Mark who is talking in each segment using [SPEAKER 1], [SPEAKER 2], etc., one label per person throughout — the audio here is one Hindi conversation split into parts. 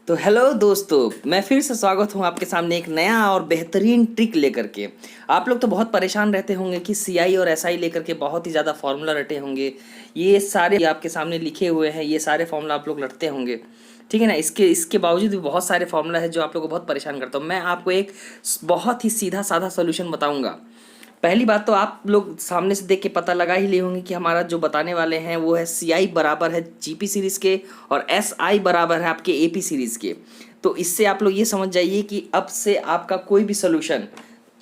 [SPEAKER 1] तो हेलो दोस्तों, मैं फिर से स्वागत हूँ आपके सामने एक नया और बेहतरीन ट्रिक लेकर के। आप लोग तो बहुत परेशान रहते होंगे कि सीआई और एसआई लेकर के बहुत ही ज़्यादा फार्मूला रटे होंगे। ये सारे आपके सामने लिखे हुए हैं, ये सारे फार्मूला आप लोग रटते होंगे, ठीक है ना। इसके इसके बावजूद भी बहुत सारे फार्मूला है जो आप लोग को बहुत परेशान करता हूँ। मैं आपको एक बहुत ही सीधा साधा सोल्यूशन बताऊँगा। पहली बात तो आप लोग सामने से देख के पता लगा ही लिए होंगे कि हमारा जो बताने वाले हैं वो है सी आई बराबर है जीपी सीरीज़ के और एस आई बराबर है आपके एपी सीरीज़ के। तो इससे आप लोग ये समझ जाइए कि अब से आपका कोई भी सोल्यूशन,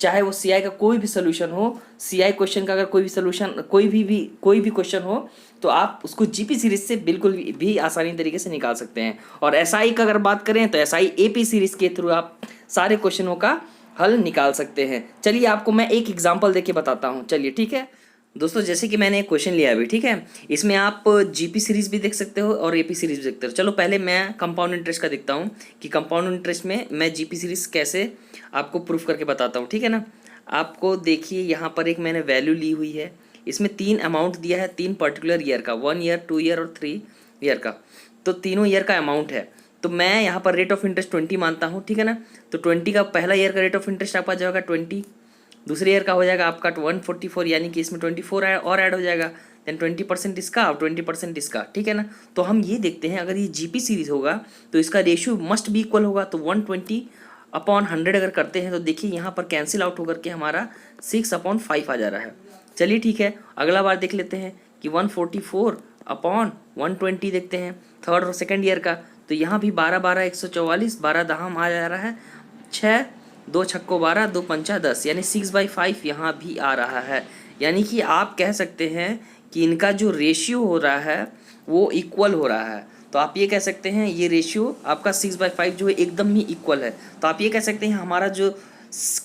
[SPEAKER 1] चाहे वो सी आई का कोई भी सोल्यूशन हो, सी आई क्वेश्चन का अगर कोई भी सोल्यूशन कोई भी क्वेश्चन हो तो आप उसको जीपी सीरीज से बिल्कुल भी आसानी तरीके से निकाल सकते हैं। और एस आई का अगर बात करें तो एस आई एपी सीरीज़ के थ्रू आप सारे क्वेश्चनों का हल निकाल सकते हैं। चलिए आपको मैं एक एग्जांपल देके बताता हूँ। चलिए ठीक है दोस्तों, जैसे कि मैंने एक क्वेश्चन लिया अभी, ठीक है। इसमें आप जीपी सीरीज भी देख सकते हो और एपी सीरीज भी देख सकते हो। चलो पहले मैं कंपाउंड इंटरेस्ट का देखता हूँ कि कंपाउंड इंटरेस्ट में मैं जीपी सीरीज कैसे आपको प्रूफ करके बताता हूँ, ठीक है ना। आपको देखिए यहाँ पर एक मैंने वैल्यू ली हुई है। इसमें 3 अमाउंट दिया है, 3 पर्टिकुलर ईयर का, 1 ईयर, 2 ईयर और 3 ईयर का। तो तीनों ईयर का अमाउंट है। तो मैं यहाँ पर रेट ऑफ इंटरेस्ट 20 मानता हूँ, ठीक है ना। तो 20 का पहला ईयर का रेट ऑफ इंटरेस्ट आपका जाएगा 20, दूसरे ईयर का हो जाएगा आपका 144, यानी कि इसमें 24 और ऐड हो जाएगा। देन 20% इसका और 20% इसका, ठीक है ना। तो हम ये देखते हैं अगर ये जीपी सीरीज होगा तो इसका रेशियो मस्ट बी इक्वल होगा। तो 120/100 अगर करते हैं तो देखिए यहाँ पर कैंसिल आउट होकर के हमारा 6/5 आ जा रहा है। चलिए ठीक है, अगला बार देख लेते हैं कि 144/120 देखते हैं थर्ड और सेकेंड ईयर का। तो यहाँ भी 12 144, 12 दहम आ जा रहा है 6, 2 छक्को 12, 2 पंचा 10, यानी 6/5 यहाँ भी आ रहा है। यानी कि आप कह सकते हैं कि इनका जो रेशियो हो रहा है वो इक्वल हो रहा है। तो आप ये कह सकते हैं ये रेशियो आपका 6/5 जो है एकदम ही इक्वल है। तो आप ये कह सकते हैं हमारा जो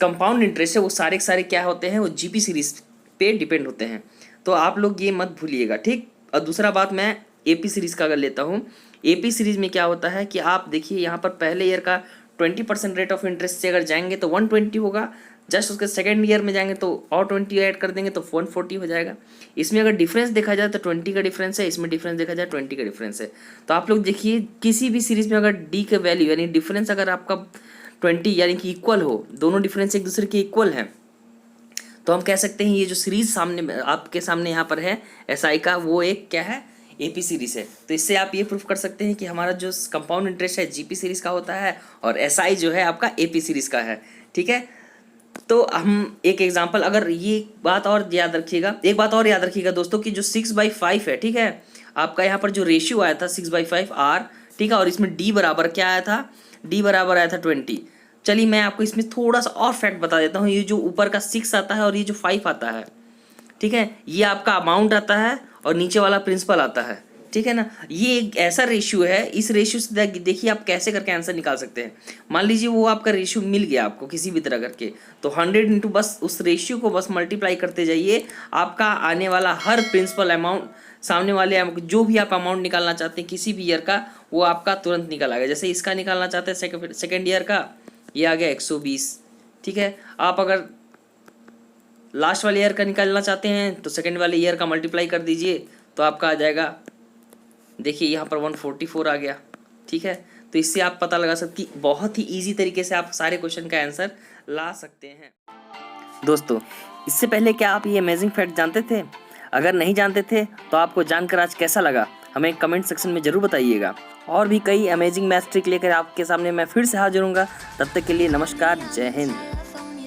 [SPEAKER 1] कंपाउंड इंटरेस्ट है वो सारे के सारे क्या होते हैं, वो जीपी सीरीज पे डिपेंड होते हैं। तो आप लोग ये मत भूलिएगा, ठीक। और दूसरा बात मैं एपी सीरीज का अगर लेता हूँ, एपी सीरीज में क्या होता है कि आप देखिए यहाँ पर पहले ईयर का 20% रेट ऑफ इंटरेस्ट से अगर जाएंगे तो 120 होगा। जस्ट उसके सेकेंड ईयर में जाएंगे तो और 20 ऐड कर देंगे तो 140 हो जाएगा। इसमें अगर डिफरेंस देखा जाए तो 20 का डिफरेंस है, इसमें डिफरेंस देखा जाए 20 का डिफरेंस है। तो आप लोग देखिए किसी भी सीरीज में अगर डी का वैल्यू यानी डिफरेंस अगर आपका 20 यानी कि इक्वल हो, दोनों डिफरेंस एक दूसरे के इक्वल हैं, तो हम कह सकते हैं ये जो सीरीज सामने आपके सामने यहाँ पर है एसआई का, वो एक क्या है, एपी सीरीज है। तो इससे आप ये प्रूफ कर सकते हैं कि हमारा जो कंपाउंड इंटरेस्ट है जीपी सीरीज का होता है और एसआई जो है आपका एपी सीरीज का है, ठीक है। तो हम एक एग्जांपल, अगर ये बात और याद रखिएगा, एक बात और याद रखिएगा दोस्तों कि जो 6/5 है, ठीक है, आपका यहाँ पर जो रेशियो आया था 6/5 आर, ठीक है, और इसमें डी बराबर क्या आया था, डी बराबर आया था 20। चलिए मैं आपको इसमें थोड़ा सा और फैक्ट बता देता हूँ। ये जो ऊपर का 6 आता है और ये जो 5 आता है, ठीक है, ये आपका अमाउंट आता है और नीचे वाला प्रिंसिपल आता है, ठीक है ना। ये एक ऐसा रेशियो है, इस रेशियो से देखिए आप कैसे करके आंसर निकाल सकते हैं। मान लीजिए वो आपका रेशियो मिल गया आपको किसी भी तरह करके, तो 100 इंटू बस उस रेशियो को बस मल्टीप्लाई करते जाइए, आपका आने वाला हर प्रिंसिपल अमाउंट, सामने वाले जो भी आप अमाउंट निकालना चाहते हैं किसी भी ईयर का, वो आपका तुरंत निकल आएगा। जैसे इसका निकालना चाहते हैं सेकेंड ईयर का, ये आ गया 120, ठीक है। आप अगर लास्ट वाले ईयर का निकालना चाहते हैं तो सेकेंड वाले ईयर का मल्टीप्लाई कर दीजिए तो आपका आ जाएगा, देखिए यहाँ पर 144 आ गया, ठीक है। तो इससे आप पता लगा सकते कि बहुत ही इजी तरीके से आप सारे क्वेश्चन का आंसर ला सकते हैं। दोस्तों इससे पहले क्या आप ये अमेजिंग फैक्ट जानते थे? अगर नहीं जानते थे तो आपको जानकर आज कैसा लगा हमें कमेंट सेक्शन में ज़रूर बताइएगा। और भी कई अमेजिंग मैथ ट्रिक लेकर आपके सामने मैं फिर से हाजिर होऊंगा। तब तक के लिए नमस्कार, जय हिंद।